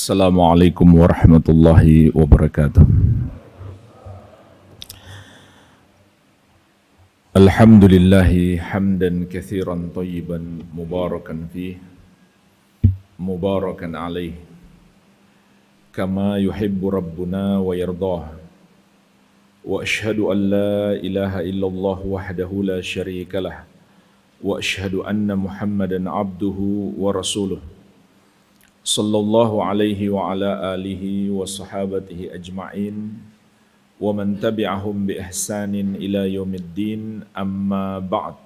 Assalamualaikum warahmatullahi wabarakatuh. Alhamdulillahi hamdan katsiran thayyiban mubarakan fih mubarakan alaih kama yuhibbu rabbuna wa yardah. Wa ashhadu an la ilaha illallah wahdahu la syarika lah wa ashhadu anna Muhammadan abduhu wa rasuluh sallallahu alaihi wa ala alihi wa sahabatihi ajma'in wa man tabi'ahum bi ihsanin ila yaumiddin, amma ba'd.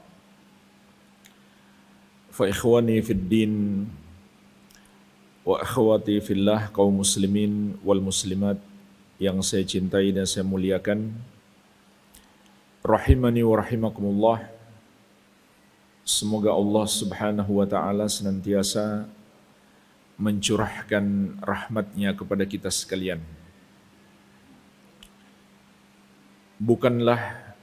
Fa ikhwani fid din wa akhwati fillah, kaum muslimin wal muslimat yang saya cintai dan saya muliakan, rahimani wa rahimakumullah. Semoga Allah Subhanahu wa taala senantiasa mencurahkan rahmatnya kepada kita sekalian. Bukanlah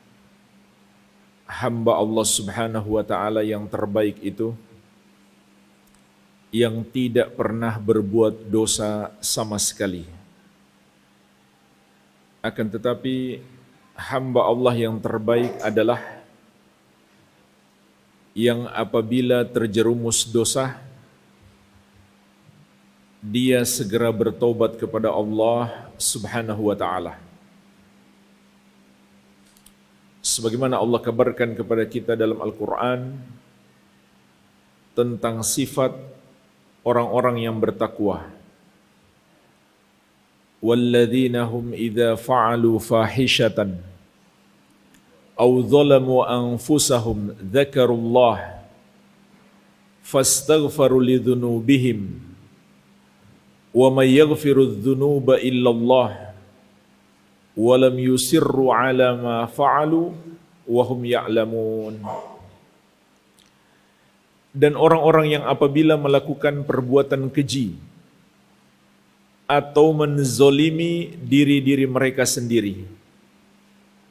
hamba Allah Subhanahu wa ta'ala yang terbaik itu yang tidak pernah berbuat dosa sama sekali. Akan tetapi hamba Allah yang terbaik adalah yang apabila terjerumus dosa, dia segera bertobat kepada Allah Subhanahu wa ta'ala. Sebagaimana Allah kabarkan kepada kita dalam Al-Quran tentang sifat orang-orang yang bertakwa. وَالَّذِينَ هُمْ إِذَا فَعَلُوا فَاحِشَةً أَوْ ظَلَمُوا أَنفُسَهُمْ ذَكَرُوا اللَّهَ فَاسْتَغْفَرُوا لِذُنُوبِهِمْ وَمَنْ يَغْفِرُ الذُّنُوبَ إِلَّا اللَّهُ وَلَمْ يُصِرُّوا عَلَى مَا فَعَلُوا وَهُمْ يَعْلَمُونَ. Dan orang-orang yang apabila melakukan perbuatan keji atau menzolimi diri-diri mereka sendiri,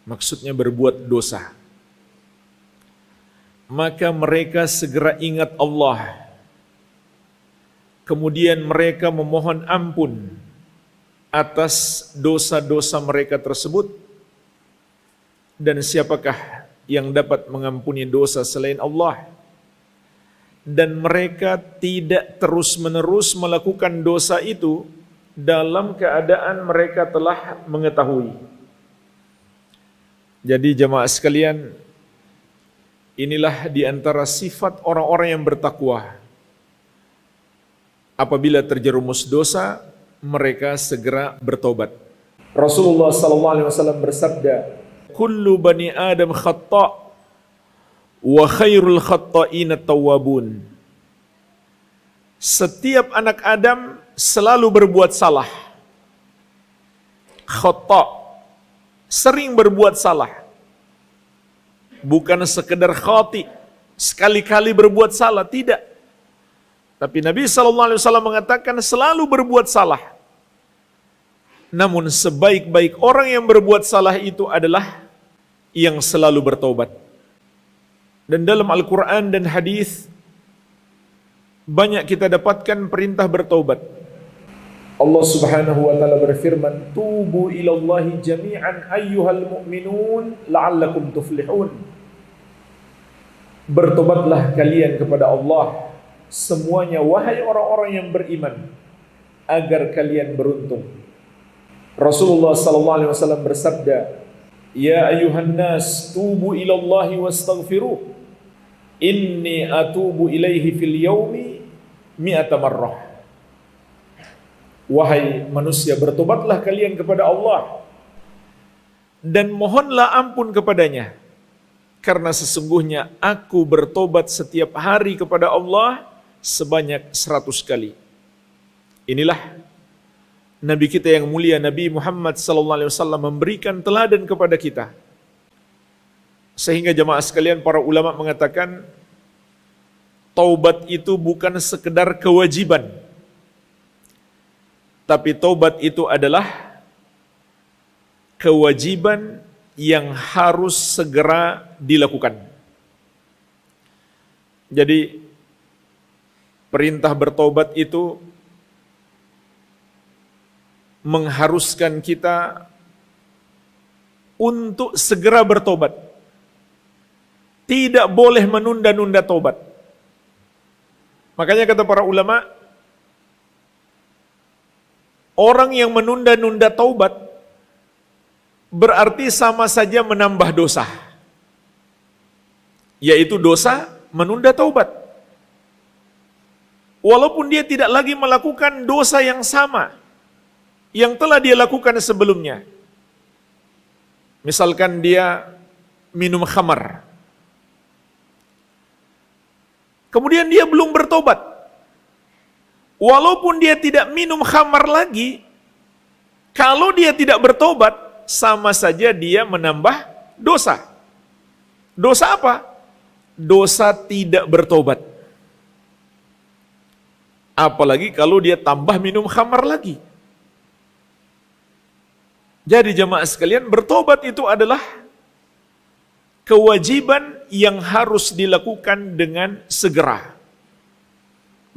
maksudnya berbuat dosa, maka mereka segera ingat Allah. Kemudian mereka memohon ampun atas dosa-dosa mereka tersebut. Dan siapakah yang dapat mengampuni dosa selain Allah? Dan mereka tidak terus-menerus melakukan dosa itu dalam keadaan mereka telah mengetahui. Jadi jemaah sekalian, inilah di antara sifat orang-orang yang bertakwa. Apabila terjerumus dosa, mereka segera bertobat. Rasulullah SAW bersabda, "Kullu bani Adam khata' wa khairul khata'ina tawwabun." Setiap anak Adam selalu berbuat salah. Khata', sering berbuat salah. Bukan sekedar khati', sekali-kali berbuat salah, tidak. Tapi Nabi SAW mengatakan selalu berbuat salah. Namun sebaik-baik orang yang berbuat salah itu adalah yang selalu bertobat. Dan dalam Al-Quran dan hadis banyak kita dapatkan perintah bertobat. Allah Subhanahu wa ta'ala berfirman, "Tubu ilallahi jami'an ayyuhal mu'minun la'allakum tuflihun." Bertobatlah kalian kepada Allah semuanya, wahai orang-orang yang beriman, agar kalian beruntung. Rasulullah SAW bersabda, "Ya ayuhan nas, tubu ilallahi wastaghfiruh, inni atubu ilaihi fil yaumi mi'ata marrah." Wahai manusia, bertobatlah kalian kepada Allah dan mohonlah ampun kepadanya, karena sesungguhnya aku bertobat setiap hari kepada Allah sebanyak 100 kali. Inilah Nabi kita yang mulia, Nabi Muhammad SAW, memberikan teladan kepada kita. Sehingga jemaah sekalian, para ulama mengatakan taubat itu bukan sekedar kewajiban, tapi taubat itu adalah kewajiban yang harus segera dilakukan. Jadi perintah bertobat itu mengharuskan kita untuk segera bertobat. Tidak boleh menunda-nunda tobat. Makanya kata para ulama, orang yang menunda-nunda taubat berarti sama saja menambah dosa, yaitu dosa menunda taubat. Walaupun dia tidak lagi melakukan dosa yang sama yang telah dia lakukan sebelumnya. Misalkan dia minum khamar, kemudian dia belum bertobat. Walaupun dia tidak minum khamar lagi, kalau dia tidak bertobat, sama saja dia menambah dosa. Dosa apa? Dosa tidak bertobat. Apalagi kalau dia tambah minum khamar lagi. Jadi jemaah sekalian, bertobat itu adalah kewajiban yang harus dilakukan dengan segera.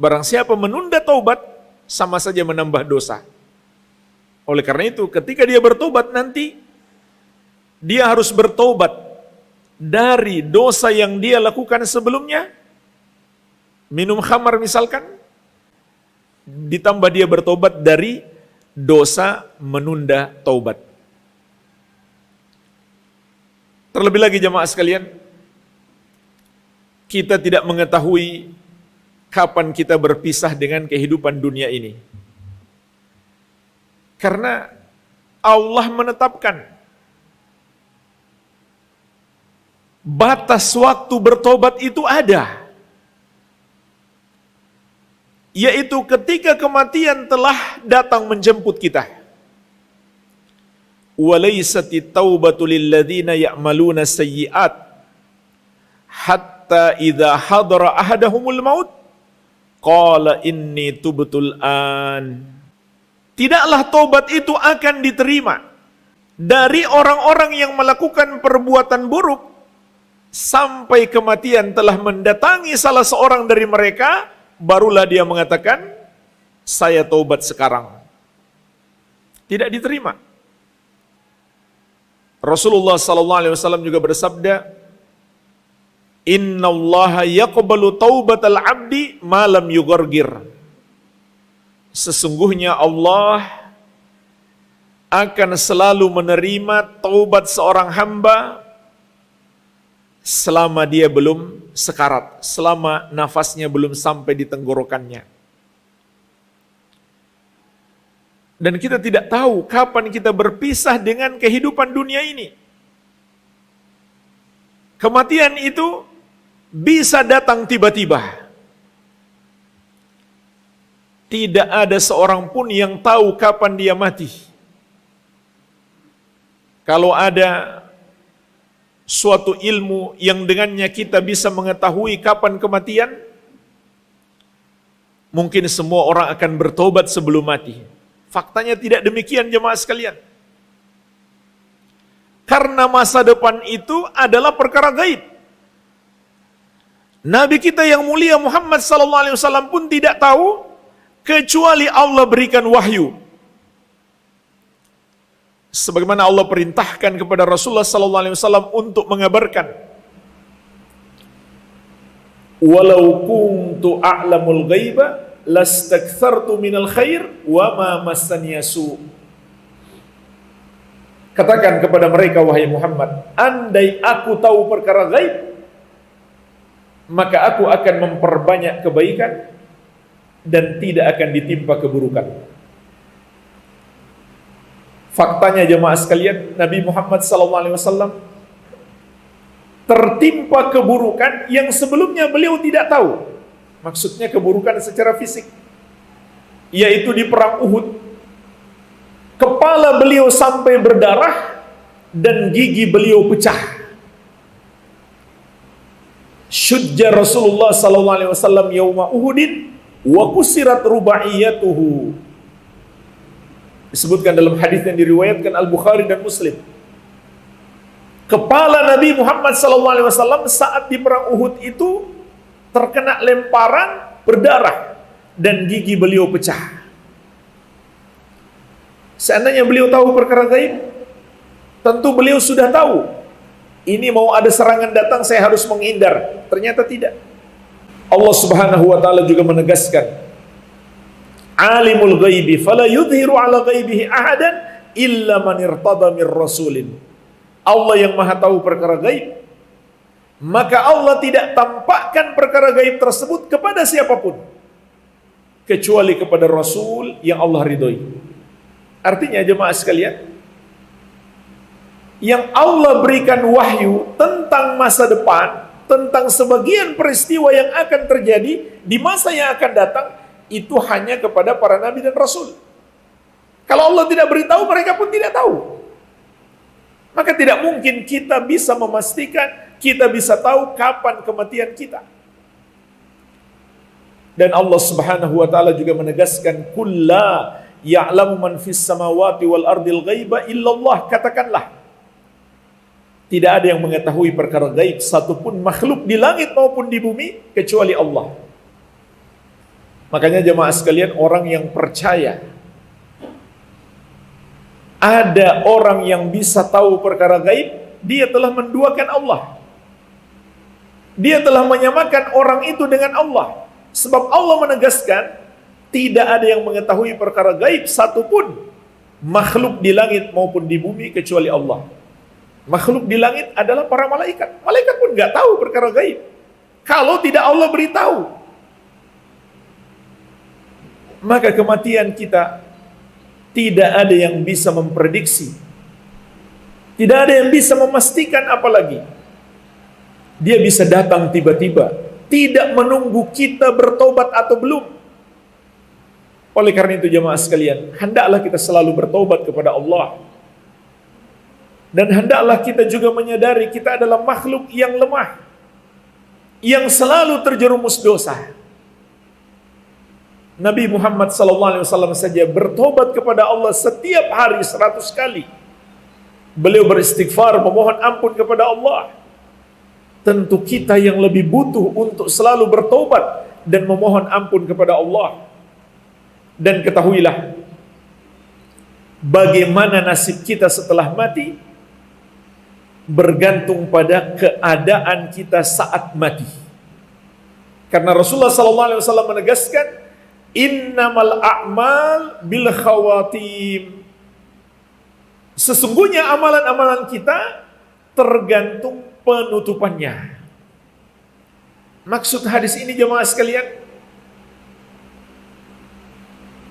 Barang siapa menunda taubat, sama saja menambah dosa. Oleh karena itu, ketika dia bertobat nanti, dia harus bertobat dari dosa yang dia lakukan sebelumnya. Minum khamar misalkan, ditambah dia bertobat dari dosa menunda taubat. Terlebih lagi jemaah sekalian, kita tidak mengetahui kapan kita berpisah dengan kehidupan dunia ini. Karena Allah menetapkan batas waktu bertobat itu ada. Yaitu ketika kematian telah datang menjemput kita. وَلَيْسَتِ التَّوْبَةُ لِلَّذِينَ يَعْمَلُونَ السَّيِّئَاتِ حَتَّى إِذَا حَضَرَ أَحَدَهُمُ الْمَوْتِ Qala inni tubtul an. Tidaklah tobat itu akan diterima dari orang-orang yang melakukan perbuatan buruk sampai kematian telah mendatangi salah seorang dari mereka, barulah dia mengatakan, saya tobat sekarang. Tidak diterima. Rasulullah SAW juga bersabda, Innallaha yaqbalu taubatal abdi malam yughargir. Sesungguhnya Allah akan selalu menerima taubat seorang hamba selama dia belum sekarat, selama nafasnya belum sampai di tenggorokannya. Dan kita tidak tahu kapan kita berpisah dengan kehidupan dunia ini. Kematian itu bisa datang tiba-tiba. Tidak ada seorang pun yang tahu kapan dia mati. Kalau ada suatu ilmu yang dengannya kita bisa mengetahui kapan kematian, mungkin semua orang akan bertobat sebelum mati. Faktanya tidak demikian jemaah sekalian. Karena masa depan itu adalah perkara gaib. Nabi kita yang mulia Muhammad SAW pun tidak tahu kecuali Allah berikan wahyu. Sebagaimana Allah perintahkan kepada Rasulullah SAW untuk mengabarkan, walau kuntu a'lamul ghaiba lastakthartu minal khair wa ma massaniya su. Katakan kepada mereka, wahai Muhammad, andai aku tahu perkara gaib, maka aku akan memperbanyak kebaikan dan tidak akan ditimpa keburukan. Faktanya jemaah sekalian, Nabi Muhammad SAW tertimpa keburukan yang sebelumnya beliau tidak tahu. Maksudnya keburukan secara fisik, yaitu di perang Uhud. Kepala beliau sampai berdarah dan gigi beliau pecah. Syujja Rasulullah SAW yauma Uhudin wa kusirat rubaiyatuhu. Disebutkan dalam hadis yang diriwayatkan Al-Bukhari dan Muslim. Kepala Nabi Muhammad SAW saat di perang Uhud itu terkena lemparan, berdarah, dan gigi beliau pecah. Seandainya beliau tahu perkara gaib, tentu beliau sudah tahu. Ini mau ada serangan datang, saya harus menghindar. Ternyata tidak. Allah Subhanahu wa taala juga menegaskan, Alimul ghaibi fala yudhiru ala ghaibihi ahadan illa man irtada mir rasulin. Allah yang Maha tahu perkara gaib, maka Allah tidak tampakkan perkara gaib tersebut kepada siapapun kecuali kepada Rasul yang Allah ridhoi. Artinya jemaah sekalian, yang Allah berikan wahyu tentang masa depan, tentang sebagian peristiwa yang akan terjadi di masa yang akan datang, itu hanya kepada para nabi dan rasul. Kalau Allah tidak beritahu, mereka pun tidak tahu. Maka tidak mungkin kita bisa memastikan, kita bisa tahu kapan kematian kita. Dan Allah Subhanahu wa taala juga menegaskan, kulla ya'lamu man fis samawati wal ardil ghaiba illallah. Katakanlah, tidak ada yang mengetahui perkara gaib satupun makhluk di langit maupun di bumi kecuali Allah. Makanya jemaah sekalian, orang yang percaya ada orang yang bisa tahu perkara gaib, dia telah menduakan Allah. Dia telah menyamakan orang itu dengan Allah. Sebab Allah menegaskan, tidak ada yang mengetahui perkara gaib satupun makhluk di langit maupun di bumi kecuali Allah. Makhluk di langit adalah para malaikat. Malaikat pun nggak tahu perkara gaib kalau tidak Allah beritahu. Maka kematian kita tidak ada yang bisa memprediksi, tidak ada yang bisa memastikan, apalagi dia bisa datang tiba-tiba, tidak menunggu kita bertobat atau belum. Oleh karena itu jemaah sekalian, hendaklah kita selalu bertobat kepada Allah. Dan hendaklah kita juga menyadari kita adalah makhluk yang lemah, yang selalu terjerumus dosa. Nabi Muhammad SAW saja bertobat kepada Allah setiap hari 100 kali. Beliau beristighfar, memohon ampun kepada Allah. Tentu kita yang lebih butuh untuk selalu bertobat dan memohon ampun kepada Allah. Dan ketahuilah, bagaimana nasib kita setelah mati bergantung pada keadaan kita saat mati. Karena Rasulullah SAW menegaskan, innamal a'mal bil khawatim. Sesungguhnya amalan-amalan kita tergantung penutupannya. Maksud hadis ini jemaah sekalian,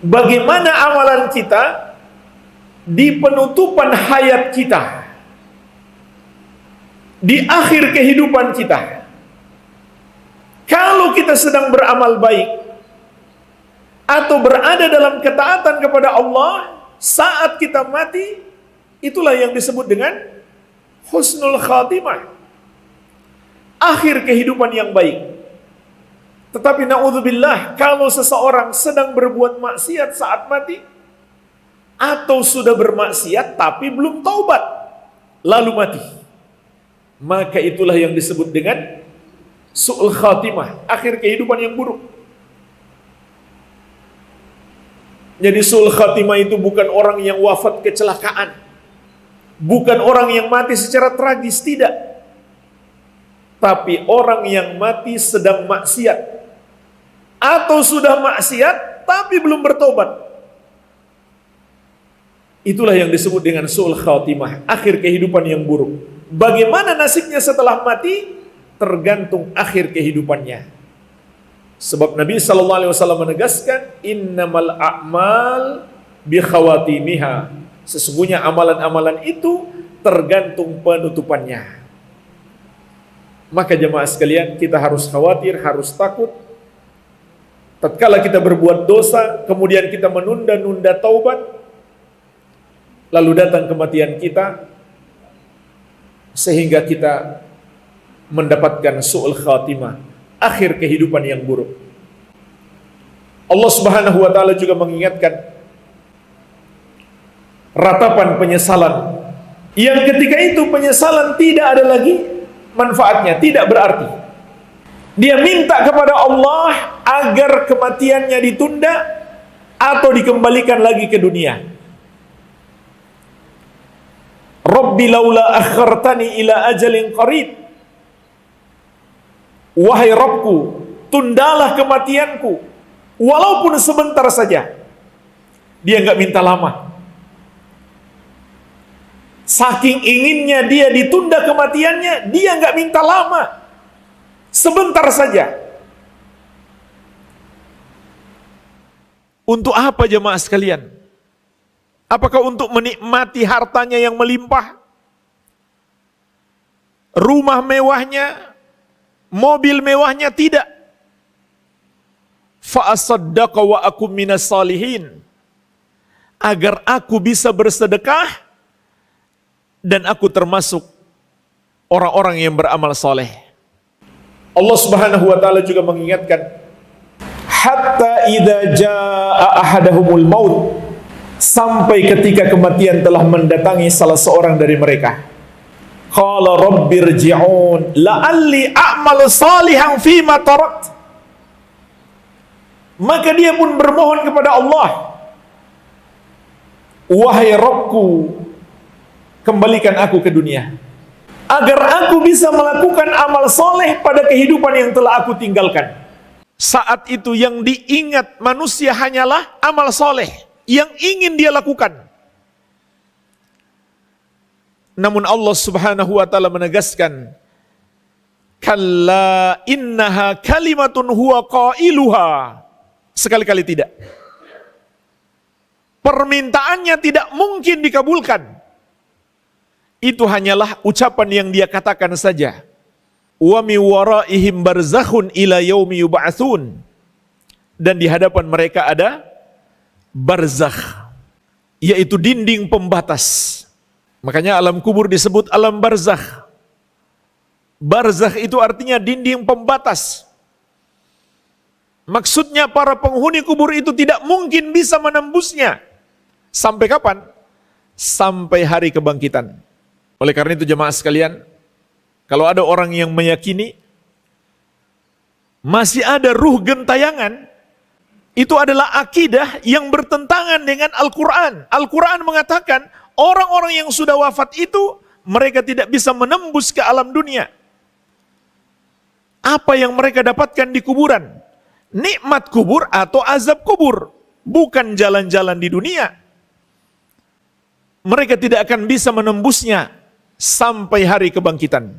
bagaimana amalan kita di penutupan hayat kita, di akhir kehidupan kita. Kalau kita sedang beramal baik atau berada dalam ketaatan kepada Allah saat kita mati, itulah yang disebut dengan husnul khatimah, akhir kehidupan yang baik. Tetapi na'udzubillah, kalau seseorang sedang berbuat maksiat saat mati, atau sudah bermaksiat tapi belum taubat lalu mati, maka itulah yang disebut dengan su'ul khatimah, akhir kehidupan yang buruk. Jadi su'ul khatimah itu bukan orang yang wafat kecelakaan, bukan orang yang mati secara tragis, tidak. Tapi orang yang mati sedang maksiat, atau sudah maksiat tapi belum bertobat. Itulah yang disebut dengan su'ul khatimah, akhir kehidupan yang buruk. Bagaimana nasibnya setelah mati tergantung akhir kehidupannya. Sebab Nabi SAW menegaskan, innamal a'mal bi khawatimiha. Sesungguhnya amalan-amalan itu tergantung penutupannya. Maka jemaah sekalian, kita harus khawatir, harus takut. Tatkala kita berbuat dosa, kemudian kita menunda-nunda taubat, lalu datang kematian kita, sehingga kita mendapatkan su'ul khatimah, akhir kehidupan yang buruk. Allah Subhanahu wa taala juga mengingatkan ratapan penyesalan, yang ketika itu penyesalan tidak ada lagi manfaatnya, tidak berarti. Dia minta kepada Allah agar kematiannya ditunda atau dikembalikan lagi ke dunia. Rabbi laula akhartani ila ajalin qarib. Wahai Rabbku, tundalah kematianku walaupun sebentar saja. Dia nggak minta lama. Saking inginnya dia ditunda kematiannya, dia nggak minta lama. Sebentar saja. Untuk apa jemaah sekalian? Apakah untuk menikmati hartanya yang melimpah? Rumah mewahnya, mobil mewahnya? Tidak. Fa asaddaqa wa akum minas salihin. Agar aku bisa bersedekah dan aku termasuk orang-orang yang beramal soleh. Allah Subhanahu wa taala juga mengingatkan, hatta idza jaa ahadahumul maut, sampai ketika kematian telah mendatangi salah seorang dari mereka. Qala rabbirji'un la'alli a'malu salihan fima tarakt. Maka dia pun bermohon kepada Allah, wahai Rabbku, kembalikan aku ke dunia agar aku bisa melakukan amal soleh pada kehidupan yang telah aku tinggalkan. Saat itu yang diingat manusia hanyalah amal soleh yang ingin dia lakukan. Namun Allah Subhanahu wa taala menegaskan, kalla innaha kalimatun huwa qailuha. Sekali-kali tidak. Permintaannya tidak mungkin dikabulkan. Itu hanyalah ucapan yang dia katakan saja. Wa mi waraihim barzakhun ila yaumi yub'atsun. Dan di hadapan mereka ada barzakh, yaitu dinding pembatas. Makanya alam kubur disebut alam barzakh. Barzakh itu artinya dinding pembatas. Maksudnya para penghuni kubur itu tidak mungkin bisa menembusnya. Sampai kapan? Sampai hari kebangkitan. Oleh karena itu jemaah sekalian, kalau ada orang yang meyakini masih ada ruh gentayangan, itu adalah akidah yang bertentangan dengan Al-Quran. Al-Quran mengatakan orang-orang yang sudah wafat itu mereka tidak bisa menembus ke alam dunia. Apa yang mereka dapatkan di kuburan? Nikmat kubur atau azab kubur, bukan jalan-jalan di dunia. Mereka tidak akan bisa menembusnya sampai hari kebangkitan.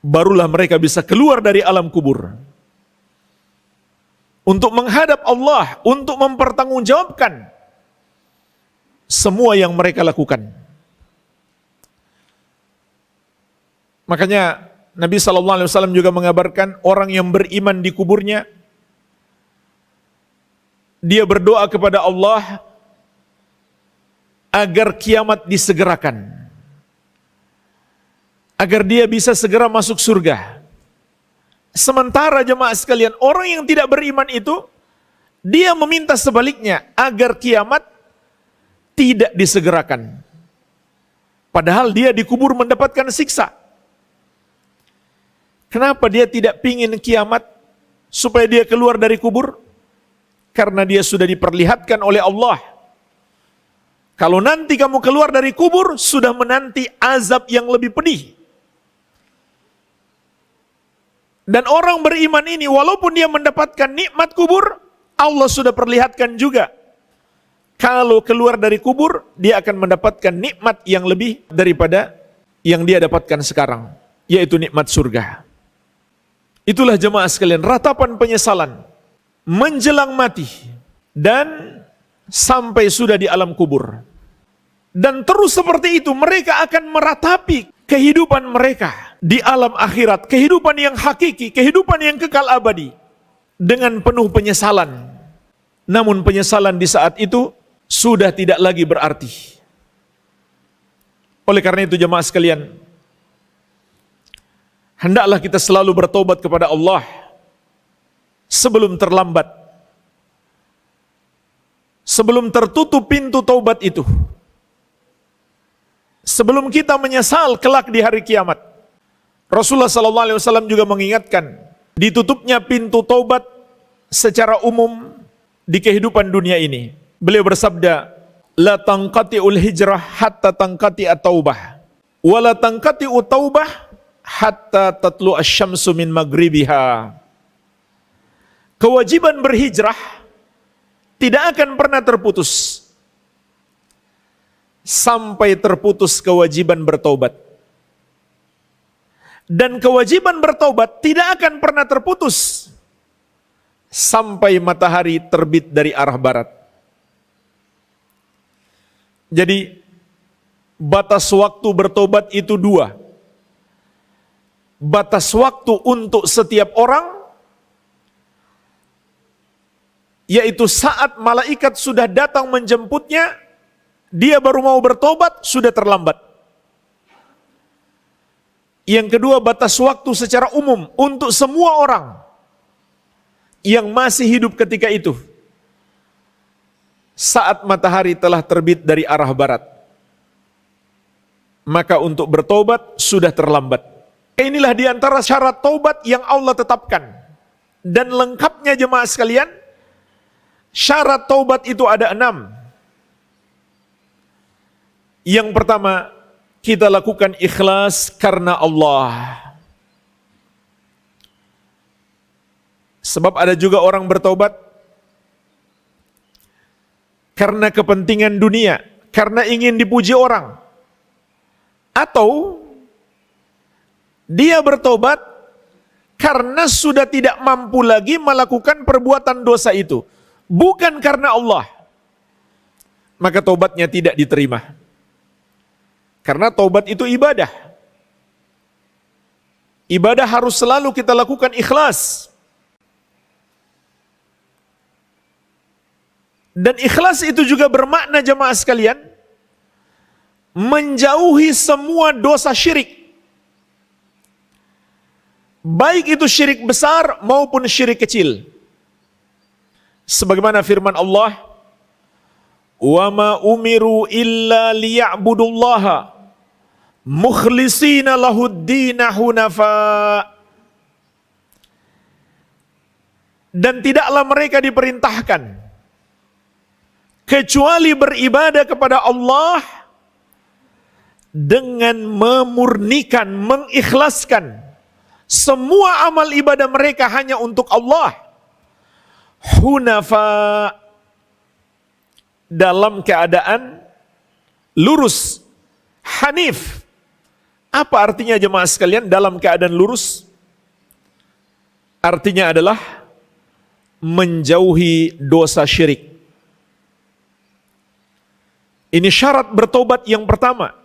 Barulah mereka bisa keluar dari alam kubur untuk menghadap Allah, untuk mempertanggungjawabkan semua yang mereka lakukan. Makanya Nabi SAW juga mengabarkan orang yang beriman di kuburnya, dia berdoa kepada Allah agar kiamat disegerakan, agar dia bisa segera masuk surga. Sementara jemaah sekalian, orang yang tidak beriman itu, dia meminta sebaliknya, agar kiamat tidak disegerakan. Padahal dia dikubur mendapatkan siksa. Kenapa dia tidak pingin kiamat supaya dia keluar dari kubur? Karena dia sudah diperlihatkan oleh Allah, kalau nanti kamu keluar dari kubur, sudah menanti azab yang lebih pedih. Dan orang beriman ini, walaupun dia mendapatkan nikmat kubur, Allah sudah perlihatkan juga, kalau keluar dari kubur, dia akan mendapatkan nikmat yang lebih daripada yang dia dapatkan sekarang, yaitu nikmat surga. Itulah jemaah sekalian, ratapan penyesalan menjelang mati dan sampai sudah di alam kubur. Dan terus seperti itu mereka akan meratapi kehidupan mereka di alam akhirat, kehidupan yang hakiki, kehidupan yang kekal abadi, dengan penuh penyesalan. Namun penyesalan di saat itu sudah tidak lagi berarti. Oleh karena itu jemaah sekalian, hendaklah kita selalu bertobat kepada Allah sebelum terlambat, sebelum tertutup pintu taubat itu, sebelum kita menyesal kelak di hari kiamat. Rasulullah SAW juga mengingatkan, ditutupnya pintu taubat secara umum di kehidupan dunia ini. Beliau bersabda, la tanqati'ul hijrah hatta tanqati at-taubah wa la tanqati'u taubah hatta tatlu asy-syamsu min maghribiha. Kewajiban berhijrah tidak akan pernah terputus sampai terputus kewajiban bertobat. Dan kewajiban bertobat tidak akan pernah terputus sampai matahari terbit dari arah barat. Jadi batas waktu bertobat itu dua. Batas waktu untuk setiap orang, yaitu saat malaikat sudah datang menjemputnya, dia baru mau bertobat, sudah terlambat. Yang kedua, batas waktu secara umum untuk semua orang yang masih hidup ketika itu, saat matahari telah terbit dari arah barat, maka untuk bertobat sudah terlambat. Inilah diantara syarat taubat yang Allah tetapkan. Dan lengkapnya jemaah sekalian, syarat taubat itu ada 6. Yang pertama, kita lakukan ikhlas karena Allah. Sebab ada juga orang bertobat karena kepentingan dunia, karena ingin dipuji orang. Atau dia bertobat karena sudah tidak mampu lagi melakukan perbuatan dosa itu, bukan karena Allah. Maka tobatnya tidak diterima. Karena taubat itu ibadah. Ibadah harus selalu kita lakukan ikhlas. Dan ikhlas itu juga bermakna jemaah sekalian, menjauhi semua dosa syirik. Baik itu syirik besar maupun syirik kecil. Sebagaimana firman Allah, "Wa ma umiru illa liya'budullaha mukhlisina lahuddina hunafa." Dan tidaklah mereka diperintahkan kecuali beribadah kepada Allah dengan memurnikan, mengikhlaskan semua amal ibadah mereka hanya untuk Allah. Hunafa, dalam keadaan lurus. Hanif, apa artinya jemaah sekalian dalam keadaan lurus? Artinya adalah menjauhi dosa syirik. Ini syarat bertobat yang pertama.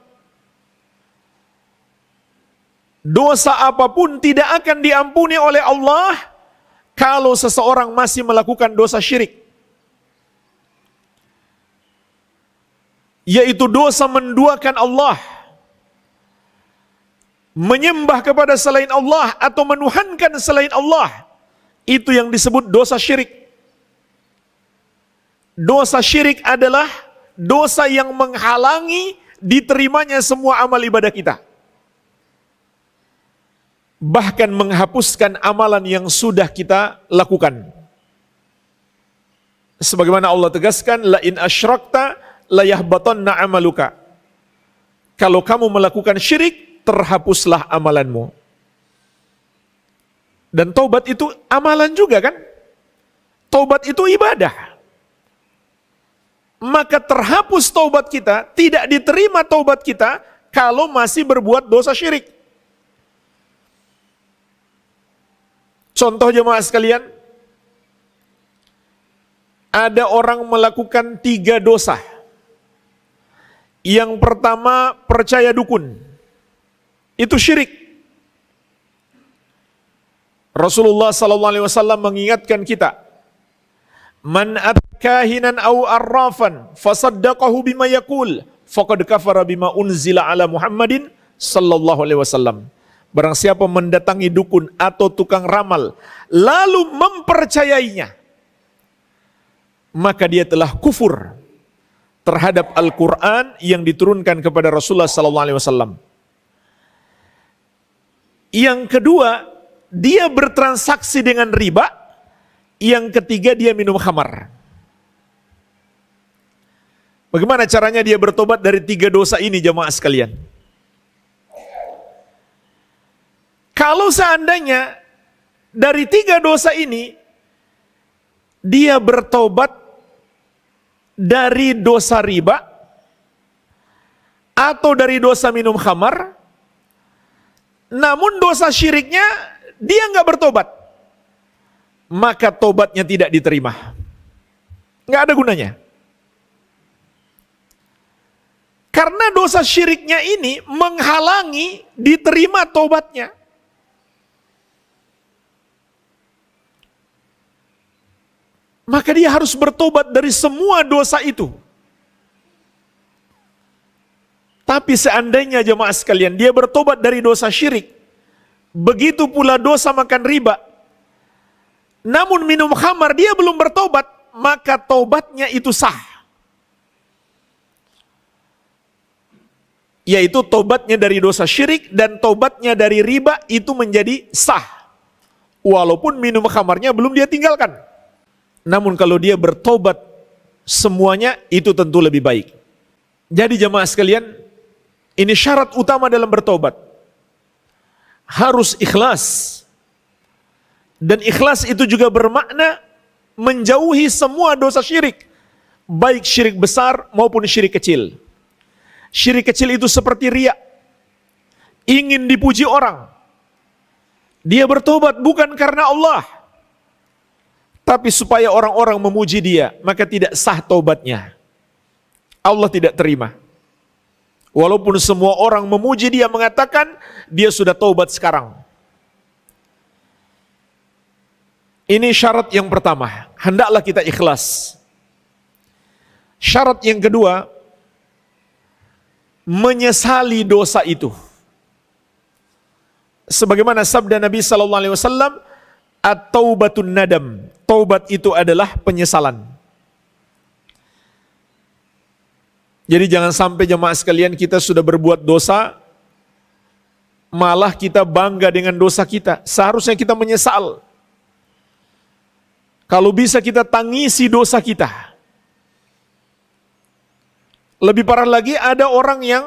Dosa apapun tidak akan diampuni oleh Allah kalau seseorang masih melakukan dosa syirik. Yaitu dosa menduakan Allah, menyembah kepada selain Allah atau menuhankan selain Allah. Itu yang disebut dosa syirik. Dosa syirik adalah dosa yang menghalangi diterimanya semua amal ibadah kita. Bahkan menghapuskan amalan yang sudah kita lakukan. Sebagaimana Allah tegaskan, la in asyrakta la yahbatanna amaluka. Kalau kamu melakukan syirik, terhapuslah amalanmu. Dan taubat itu amalan juga kan? Taubat itu ibadah. Maka terhapus taubat kita, tidak diterima taubat kita kalau masih berbuat dosa syirik. Contoh jemaah sekalian, ada orang melakukan 3 dosa. Yang pertama, percaya dukun. Itu syirik. Rasulullah SAW mengingatkan kita, man atkahinan au arrafan fasaddaqahu bima yaqul faqad kafara bima unzila ala Muhammadin sallallahu alaihi wasallam. Barang siapa mendatangi dukun atau tukang ramal lalu mempercayainya, maka dia telah kufur terhadap Al-Quran yang diturunkan kepada Rasulullah SAW. Yang kedua, dia bertransaksi dengan riba. Yang ketiga, dia minum khamar. Bagaimana caranya dia bertobat dari 3 dosa ini jemaah sekalian? Kalau seandainya dari 3 dosa ini dia bertobat dari dosa riba atau dari dosa minum khamar, namun dosa syiriknya dia nggak bertobat, maka tobatnya tidak diterima, nggak ada gunanya. Karena dosa syiriknya ini menghalangi diterima tobatnya. Maka dia harus bertobat dari semua dosa itu. Tapi seandainya jemaah sekalian, dia bertobat dari dosa syirik, begitu pula dosa makan riba, namun minum khamar dia belum bertobat, maka tobatnya itu sah. Yaitu tobatnya dari dosa syirik dan tobatnya dari riba itu menjadi sah. Walaupun minum khamarnya belum dia tinggalkan. Namun kalau dia bertobat semuanya itu tentu lebih baik. Jadi jemaah sekalian, ini syarat utama dalam bertobat. Harus ikhlas. Dan ikhlas itu juga bermakna menjauhi semua dosa syirik. Baik syirik besar maupun syirik kecil. Syirik kecil itu seperti riya. Ingin dipuji orang. Dia bertobat bukan karena Allah, tapi supaya orang-orang memuji dia, maka tidak sah tobatnya. Allah tidak terima. Walaupun semua orang memuji dia, mengatakan dia sudah tobat sekarang. Ini syarat yang pertama, hendaklah kita ikhlas. Syarat yang kedua, menyesali dosa itu. Sebagaimana sabda Nabi sallallahu alaihi wasallam, at-taubatun nadam. Taubat itu adalah penyesalan. Jadi jangan sampai jemaah sekalian kita sudah berbuat dosa, malah kita bangga dengan dosa kita. Seharusnya kita menyesal. Kalau bisa kita tangisi dosa kita. Lebih parah lagi, ada orang yang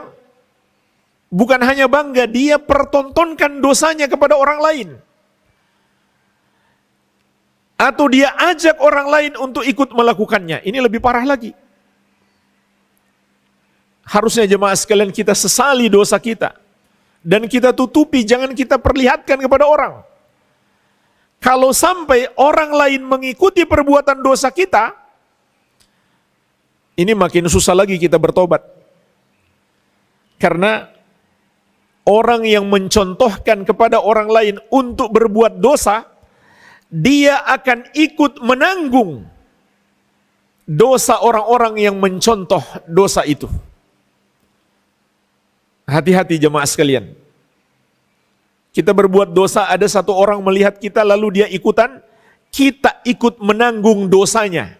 bukan hanya bangga, dia pertontonkan dosanya kepada orang lain. Atau dia ajak orang lain untuk ikut melakukannya. Ini lebih parah lagi. Harusnya jemaah sekalian kita sesali dosa kita. Dan kita tutupi, jangan kita perlihatkan kepada orang. Kalau sampai orang lain mengikuti perbuatan dosa kita, ini makin susah lagi kita bertobat. Karena orang yang mencontohkan kepada orang lain untuk berbuat dosa, dia akan ikut menanggung dosa orang-orang yang mencontoh dosa itu. Hati-hati jemaah sekalian. Kita berbuat dosa, ada satu orang melihat kita lalu dia ikutan, kita ikut menanggung dosanya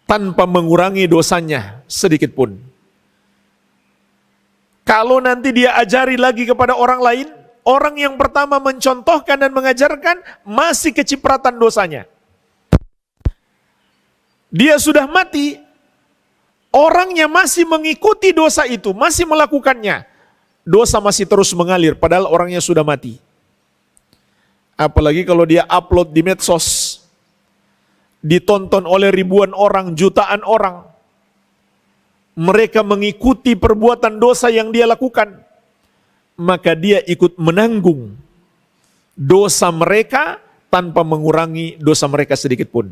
tanpa mengurangi dosanya sedikit pun. Kalau nanti dia ajari lagi kepada orang lain, orang yang pertama mencontohkan dan mengajarkan masih kecipratan dosanya. Dia sudah mati, orangnya masih mengikuti dosa itu, masih melakukannya. Dosa masih terus mengalir padahal orangnya sudah mati. Apalagi kalau dia upload di medsos, ditonton oleh ribuan orang, jutaan orang. Mereka mengikuti perbuatan dosa yang dia lakukan. Maka dia ikut menanggung dosa mereka tanpa mengurangi dosa mereka sedikit pun.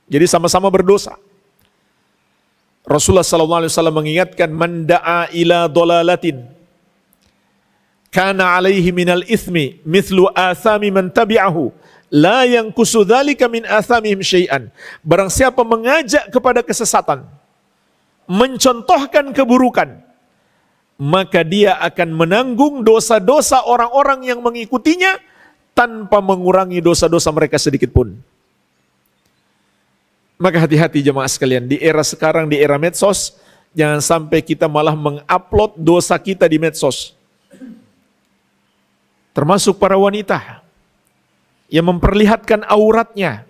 Jadi sama-sama berdosa. Rasulullah SAW mengingatkan, man da'a ila dolalatin kana alaihi minal ithmi mithlu athami man tabi'ahu la yankusu dzalika min athamihim syai'an. Barang siapa mengajak kepada kesesatan, mencontohkan keburukan, maka dia akan menanggung dosa-dosa orang-orang yang mengikutinya tanpa mengurangi dosa-dosa mereka sedikit pun. Maka hati-hati jemaah sekalian, di era sekarang, di era medsos, jangan sampai kita malah mengupload dosa kita di medsos. Termasuk para wanita yang memperlihatkan auratnya.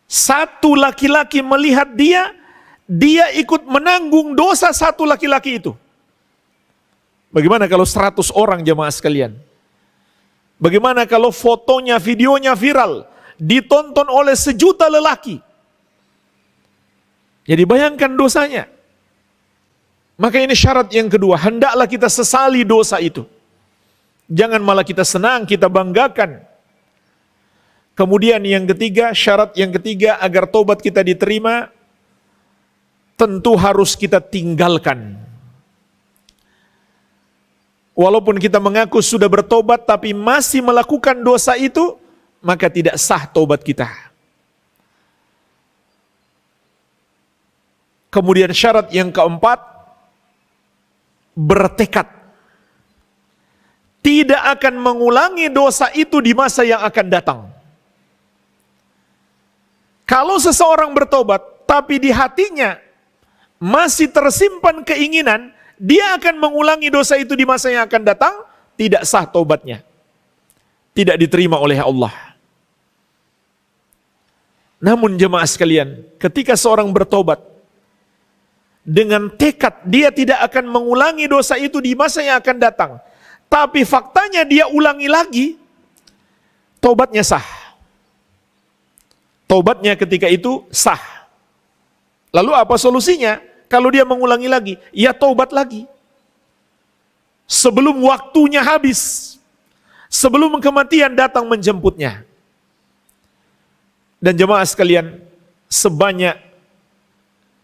Satu laki-laki melihat dia ikut menanggung dosa satu laki-laki itu. Bagaimana kalau 100 orang jemaah sekalian? Bagaimana kalau fotonya, videonya viral, ditonton oleh 1.000.000 lelaki? Jadi bayangkan dosanya. Maka ini syarat yang kedua, hendaklah kita sesali dosa itu. Jangan malah kita senang, kita banggakan. Kemudian yang ketiga, syarat yang ketiga agar tobat kita diterima, tentu harus kita tinggalkan. Walaupun kita mengaku sudah bertobat tapi masih melakukan dosa itu, maka tidak sah tobat kita. Kemudian syarat yang keempat, bertekad tidak akan mengulangi dosa itu di masa yang akan datang. Kalau seseorang bertobat tapi di hatinya masih tersimpan keinginan dia akan mengulangi dosa itu di masa yang akan datang, tidak sah tobatnya, tidak diterima oleh Allah. Namun jemaah sekalian, ketika seorang bertobat dengan tekad dia tidak akan mengulangi dosa itu di masa yang akan datang, tapi faktanya dia ulangi lagi, tobatnya sah. Tobatnya ketika itu sah. Lalu apa solusinya? Kalau dia mengulangi lagi, ya tobat lagi. Sebelum waktunya habis, sebelum kematian datang menjemputnya. Dan jemaah sekalian, sebanyak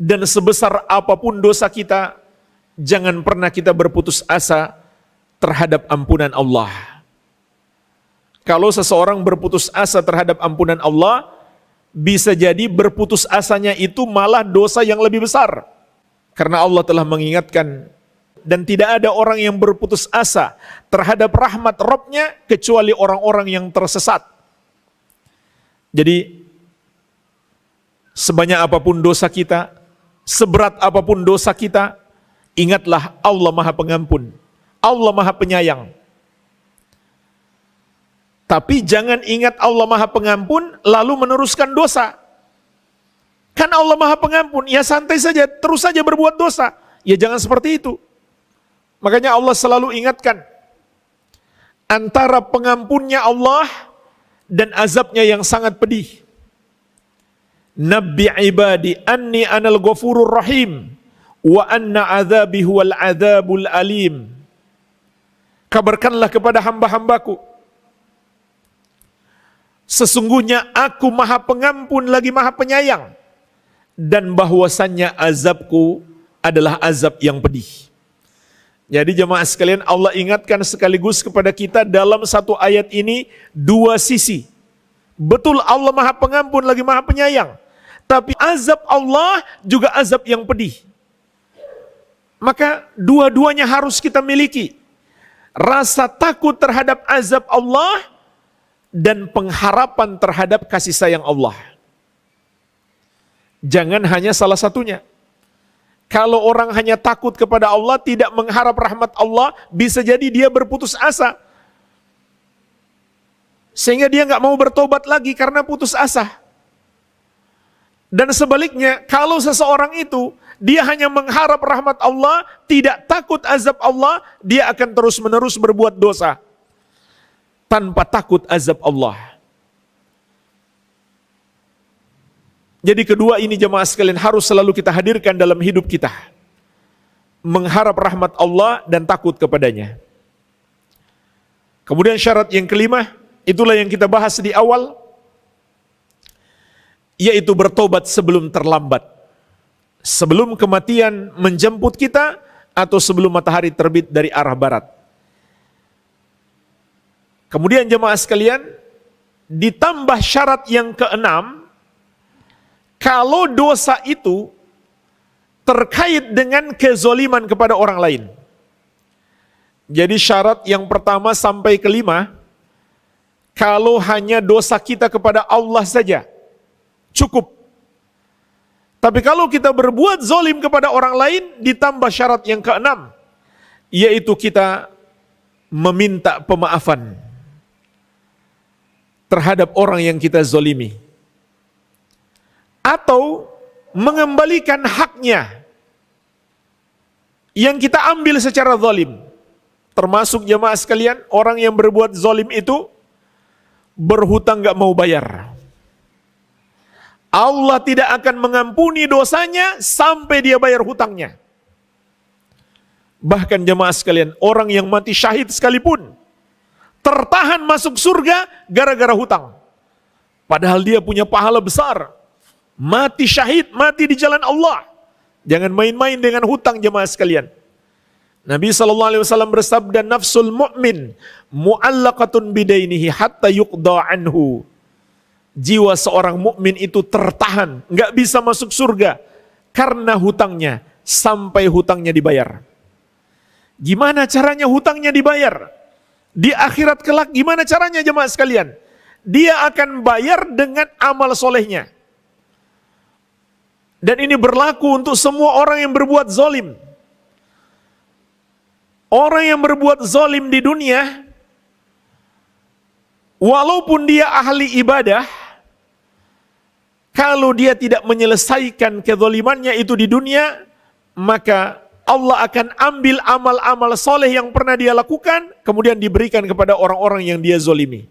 dan sebesar apapun dosa kita, jangan pernah kita berputus asa terhadap ampunan Allah. Kalau seseorang berputus asa terhadap ampunan Allah, bisa jadi berputus asanya itu malah dosa yang lebih besar. Karena Allah telah mengingatkan, dan tidak ada orang yang berputus asa terhadap rahmat Rabb-Nya kecuali orang-orang yang tersesat. Jadi, sebanyak apapun dosa kita, seberat apapun dosa kita, ingatlah Allah Maha Pengampun, Allah Maha Penyayang. Tapi jangan ingat Allah Maha Pengampun lalu meneruskan dosa. Kan Allah Maha Pengampun, ya santai saja, terus saja berbuat dosa. Ya jangan seperti itu. Makanya Allah selalu ingatkan, antara pengampunnya Allah dan azabnya yang sangat pedih. Nabbi ibadi anni anal ghafurur rahim wa anna azabi huwal azabul alim. Kabarkanlah kepada hamba-hambaku, sesungguhnya aku Maha Pengampun lagi Maha Penyayang, dan bahwasannya azabku adalah azab yang pedih. Jadi jemaah sekalian, Allah ingatkan sekaligus kepada kita dalam satu ayat ini dua sisi. Betul Allah Maha Pengampun lagi Maha Penyayang, tapi azab Allah juga azab yang pedih. Maka dua-duanya harus kita miliki. Rasa takut terhadap azab Allah dan pengharapan terhadap kasih sayang Allah. Jangan hanya salah satunya. Kalau orang hanya takut kepada Allah, tidak mengharap rahmat Allah, bisa jadi dia berputus asa. Sehingga dia nggak mau bertobat lagi karena putus asa. Dan sebaliknya, kalau seseorang itu, dia hanya mengharap rahmat Allah, tidak takut azab Allah, dia akan terus-menerus berbuat dosa tanpa takut azab Allah. Jadi kedua ini jemaah sekalian harus selalu kita hadirkan dalam hidup kita. Mengharap rahmat Allah dan takut kepadanya. Kemudian syarat yang kelima, itulah yang kita bahas di awal, yaitu bertobat sebelum terlambat. Sebelum kematian menjemput kita atau sebelum matahari terbit dari arah barat. Kemudian jemaah sekalian, ditambah syarat yang keenam, kalau dosa itu terkait dengan kezoliman kepada orang lain. Jadi syarat yang pertama sampai kelima, kalau hanya dosa kita kepada Allah saja, cukup. Tapi kalau kita berbuat zolim kepada orang lain, ditambah syarat yang keenam, yaitu kita meminta pemaafan terhadap orang yang kita zolimi. atau mengembalikan haknya yang kita ambil secara zalim. Termasuk jemaah sekalian, orang yang berbuat zalim itu berhutang gak mau bayar. Allah tidak akan mengampuni dosanya sampai dia bayar hutangnya. Bahkan jemaah sekalian, orang yang mati syahid sekalipun tertahan masuk surga gara-gara hutang. Padahal dia punya pahala besar. Mati syahid, mati di jalan Allah. Jangan main-main dengan hutang jemaah sekalian. Nabi SAW bersabda, nafsul mu'min mu'allaqatun bidainihi hatta yuqda anhu. Jiwa seorang mukmin itu tertahan, nggak bisa masuk surga karena hutangnya sampai hutangnya dibayar. Gimana caranya hutangnya dibayar? Di akhirat kelak gimana caranya jemaah sekalian? Dia akan bayar dengan amal solehnya. Dan ini berlaku untuk semua orang yang berbuat zalim. Orang yang berbuat zalim di dunia, walaupun dia ahli ibadah, kalau dia tidak menyelesaikan kezalimannya itu di dunia, maka Allah akan ambil amal-amal soleh yang pernah dia lakukan, kemudian diberikan kepada orang-orang yang dia zalimi.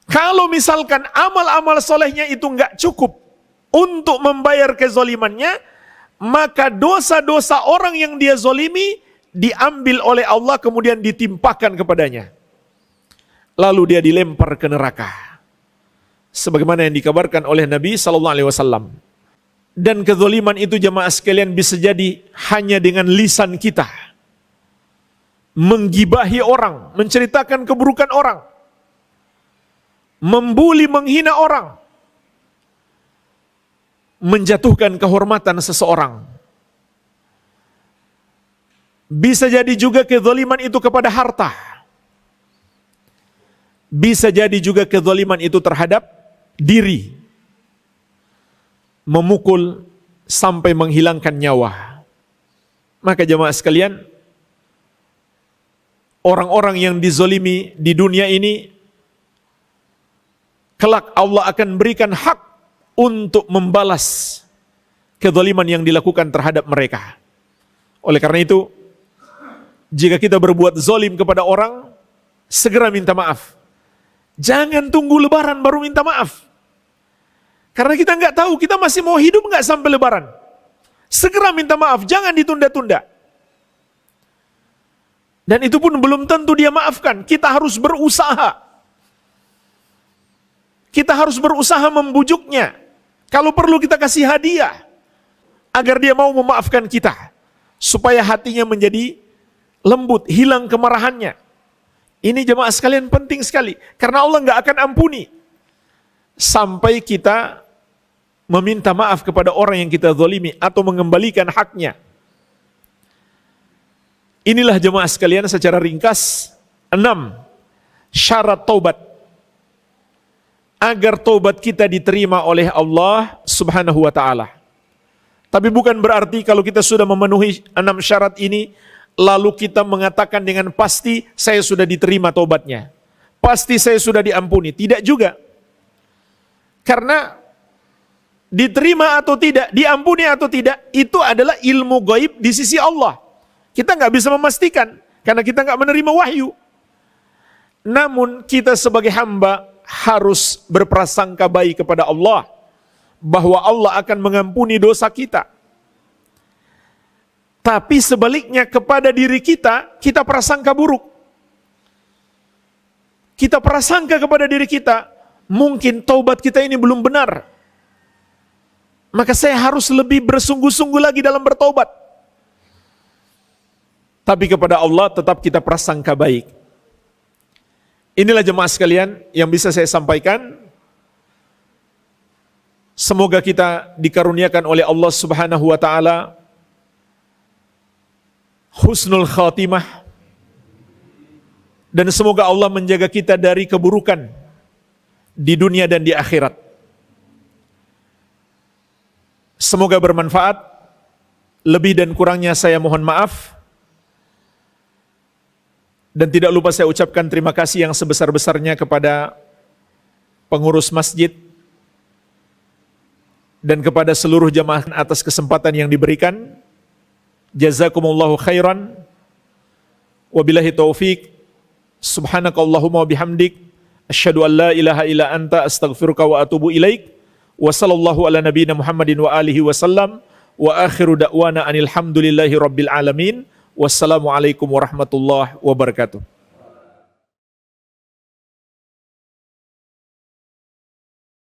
Kalau misalkan amal-amal solehnya itu nggak cukup untuk membayar kezalimannya, maka dosa-dosa orang yang dia zalimi diambil oleh Allah kemudian ditimpakan kepadanya. Lalu dia dilempar ke neraka. Sebagaimana yang dikabarkan oleh Nabi SAW. Dan kezaliman itu jemaah sekalian bisa jadi hanya dengan lisan kita. Menggibahi orang, menceritakan keburukan orang. Membuli, menghina orang. Menjatuhkan kehormatan seseorang. Bisa jadi juga kezaliman itu kepada harta. Bisa jadi juga kezaliman itu terhadap diri. Memukul sampai menghilangkan nyawa. Maka jemaah sekalian, orang-orang yang dizalimi di dunia ini, kelak Allah akan berikan hak untuk membalas kezaliman yang dilakukan terhadap mereka. Oleh karena itu, jika kita berbuat zalim kepada orang, segera minta maaf. Jangan tunggu lebaran baru minta maaf. Karena kita nggak tahu kita masih mau hidup nggak sampai lebaran. Segera minta maaf, jangan ditunda-tunda. Dan itu pun belum tentu dia maafkan. Kita harus berusaha. Kita harus berusaha membujuknya. Kalau perlu kita kasih hadiah agar dia mau memaafkan kita, supaya hatinya menjadi lembut, hilang kemarahannya. Ini jemaah sekalian penting sekali, karena Allah nggak akan ampuni sampai kita meminta maaf kepada orang yang kita zalimi atau mengembalikan haknya. Inilah jemaah sekalian secara ringkas 6 syarat taubat agar taubat kita diterima oleh Allah Subhanahu wa taala. Tapi bukan berarti kalau kita sudah memenuhi 6 syarat ini lalu kita mengatakan dengan pasti saya sudah diterima taubatnya. Pasti saya sudah diampuni. Tidak juga. Karena diterima atau tidak, diampuni atau tidak, itu adalah ilmu gaib di sisi Allah. Kita nggak bisa memastikan, karena kita nggak menerima wahyu. Namun kita sebagai hamba harus berprasangka baik kepada Allah, bahwa Allah akan mengampuni dosa kita. Tapi sebaliknya kepada diri kita, kita prasangka buruk. Kita prasangka kepada diri kita, mungkin taubat kita ini belum benar. Maka saya harus lebih bersungguh-sungguh lagi dalam bertobat. Tapi kepada Allah tetap kita prasangka baik. Inilah jemaah sekalian yang bisa saya sampaikan. Semoga kita dikaruniakan oleh Allah Subhanahu wa taala husnul khatimah, dan semoga Allah menjaga kita dari keburukan di dunia dan di akhirat. Semoga bermanfaat. Lebih dan kurangnya saya mohon maaf. Dan tidak lupa saya ucapkan terima kasih yang sebesar-besarnya kepada pengurus masjid, dan kepada seluruh jamaah atas kesempatan yang diberikan. Jazakumullahu khairan. Wabillahi taufik. Subhanakallahumma bihamdik. Asyhadu an la ilaha illa anta astaghfiruka wa atubu ilaik. Wa sallallahu ala nabiyina Muhammadin wa alihi wasallam. Wa akhiru da'wana anil hamdulillahi rabbil alamin. Wassalamualaikum warahmatullahi wabarakatuh.